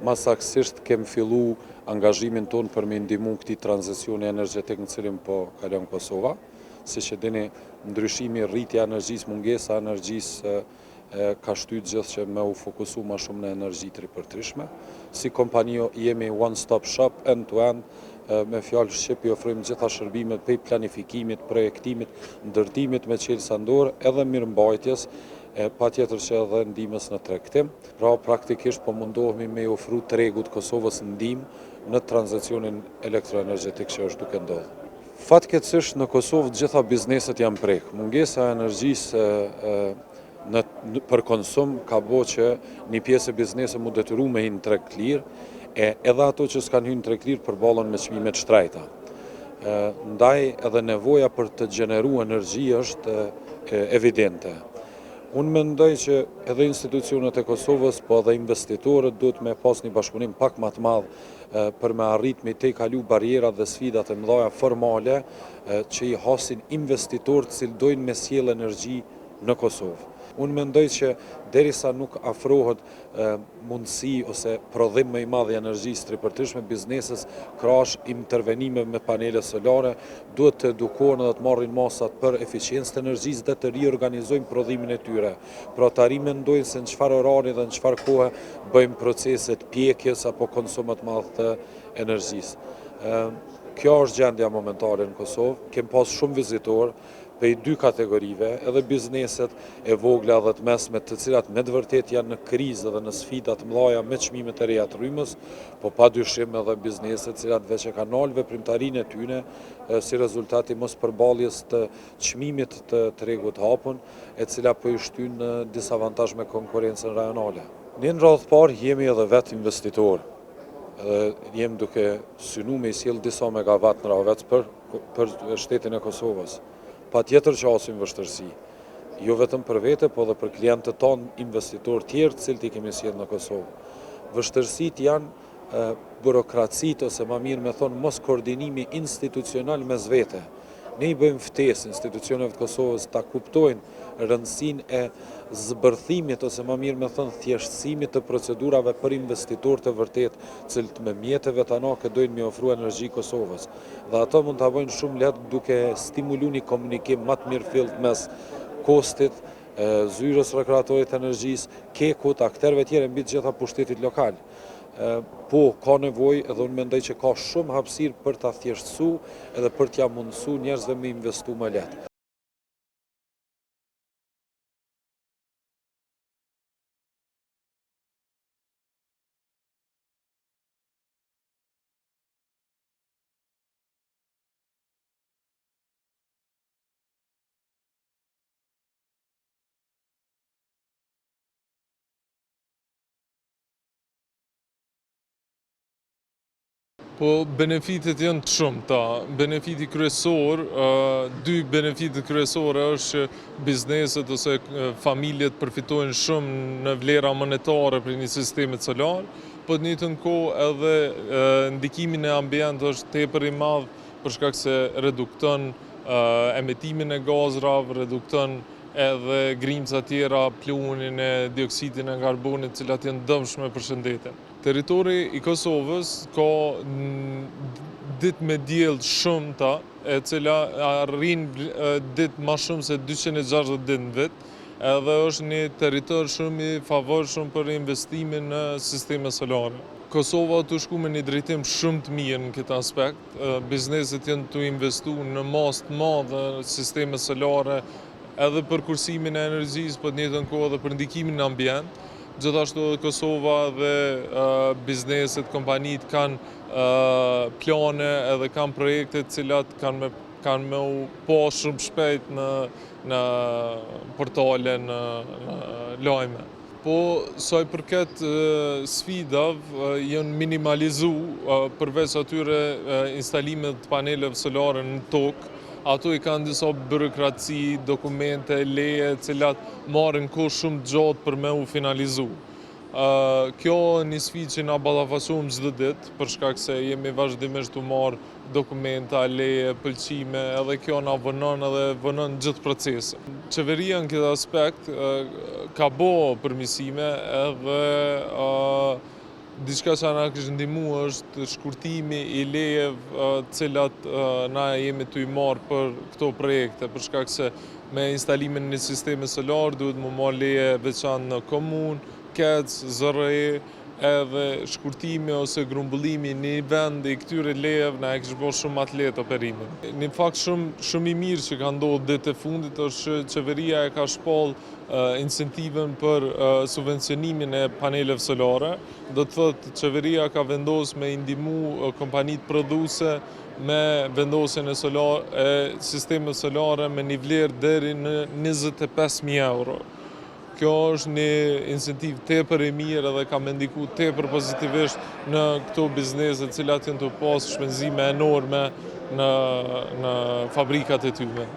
Masaksisht kem fillu angazhimin ton për me ndihmu këtij tranzicioni energjetik në cilin po kalon Kosova. Siç e dini, ndryshimi, rritja e energjisë, mungesa e energjisë ka shtyr gjithë që me u fokusu më shumë në energji të ripërtrishme. Si kompani jemi one stop shop, end to end, me fjalë shqip i ofrojmë gjitha shërbimet prej planifikimit, projektimit, ndërtimit me qelsa dorë edhe mirëmbajtjes, patjetër që edhe ndihmës në tregtim. Pra praktikisht po mundohemi me ofru tregut Kosovës ndihmë në tranzicionin elektroenergjetik që është duke ndodhur. Fatkeqësisht në Kosovë gjitha bizneset janë prek. Mungesa e energjisë për konsum ka bo që një pjesë e biznesë mu detyru me hinë treg të lirë, edhe ato që s'kan hynë treg të lirë përballon me çmimet shtrejta. Ndaj edhe nevoja për të gjeneru energji është evidente. Unë mendoj që edhe institucionet e Kosovës, po edhe investitorët duhet me pas një bashkëpunim pak më të madh për me arrit me te kalu barierat dhe sfidat e mëdha formale që i hasin investitorët që dojnë me sjellë energji në Kosovë. Unë mendoj që derisa nuk afrohet mundësi ose prodhim më i madh i energjisë të ripërtrishme, bizneses krahash intervenime me panele solare duhet të edukohen dhe të marrin masat për eficiencë të energjisë dhe të riorganizojnë prodhimin e tyre. Pra të mendojnë se në çfarë orari dhe në çfarë kohe bëjmë proceset pjekjes apo konsumat madh të energjisë. Kjo është gjendja momentale në Kosovë. Kem pas shumë vizitorë prej dy kategorive, edhe bizneset e vogla dhe të mesme, të cilat me të vërtet janë në krizë dhe në sfidat mëdha me çmimet e reja të rrymës, po padyshim edhe bizneset të cilat veç e kanë nalë veprimtarinë e tyre si rezultati mos përballjes të çmimit të tregut hapun, e cila po i shtyn në disavantazh me konkurrencën rajonale. Ne në radhë parë jemi edhe vetë investitor. Jemi duke synu me i sjell disa megawatt në radhë për shtetin e Kosovës. Patjetër që asim vështërsi, jo vetëm për vete, po dhe për klientët tonë, investitorë tjerë të cilët i kemi sjellë në Kosovë. Vështërsit janë burokracitë ose më mirë me thonë mos koordinimi institucional mes vete. Ne i bëjmë ftesë institucioneve të Kosovës ta kuptojnë rëndësinë e zbërthimit ose më mirë me thënë thjeshtësimit të procedurave për investitorët e vërtet, cilët me mjeteve të anake dojnë me ofru energji Kosovës. Dhe ato mund të bëjnë shumë lehtë duke stimulu një komunikim më të mirëfillt mes kostit, zyrës rekreatorit të energjisë, kekut, akterëve tjerë mbi të gjitha pushtetit lokal. Po, ka nevojë edhe unë mendoj që ka shumë hapësirë për ta thjeshtësu edhe për t'ja mundësu njerëzve me investu më lehtë. Po, benefitet janë të shumta. Benefiti kryesor, dy benefitet kryesore është që bizneset ose familjet përfitojnë shumë në vlera monetare për një sistemi solar, po në njëjtën kohë edhe ndikimin e ambient është tepër i madh për shkak se redukton emetimin e gazrave, redukton edhe grimca tjera, pluhurin e dioksidin e karbonit, të cilat janë dëmshme për shëndetin. Territori i Kosovës ka ditë me diell shumëta, e cila arrin ditë më shumë se 260 ditë në vit, edhe është një territor shumë i favorshëm për investimin në sisteme solare. Kosova të shku me një drejtim shumë të mirë në këtë aspekt. Bizneset janë të investu në masë të madhe sisteme solare, edhe për kursimin e energjisë, po në njëjtën kohë edhe për ndikimin në ambient. Gjithashtu Kosova dhe bizneset, kompanitë kanë plane edhe kanë projekte të cilat kanë me u po shumë shpejt në portale, në lajme. Po, sa i përket sfidave, janë minimalizu përveç atyre instalimet të paneleve solare në tokë. Ato i kanë disa byrokraci, dokumente, leje, cilat marrin kohë shumë gjatë për me u finalizu. Kjo një sfidë që na ballafaqohem çdo ditë, për shkak se jemi vazhdimisht të marr dokumenta, leje, pëlqime, edhe kjo na vonon edhe vonon gjithë procesin. Qeveria në këtë aspekt ka bo përmirësime edhe Diçka që na kishte ndihmu është shkurtimi i lejeve cilat na jemi të i marrë për këto projekte, për shkak se me instalimin në sistemi solar duhet më marrë leje veçantë në komunë, KEC, ZRE, edhe shkurtimi ose grumbullimi në vend i këtyre lejeve na e kishte bërë shumë më të lehtë operimin. Në fakt shumë i mirë që ka ndodhur ditë e fundit është që qeveria e ka shpallë incentiven për subvencionimin e paneleve solare. Do të thotë qeveria ka vendosur me i ndihmu kompanitë prodhuese me vendosjen e sistemeve solare me një vlerë deri në 25.000 euro. Kjo është një incentiv tepër i mirë edhe ka me ndiku tepër pozitivisht në këto biznese cilat janë të pasë shpenzime enorme në fabrikat e tyre.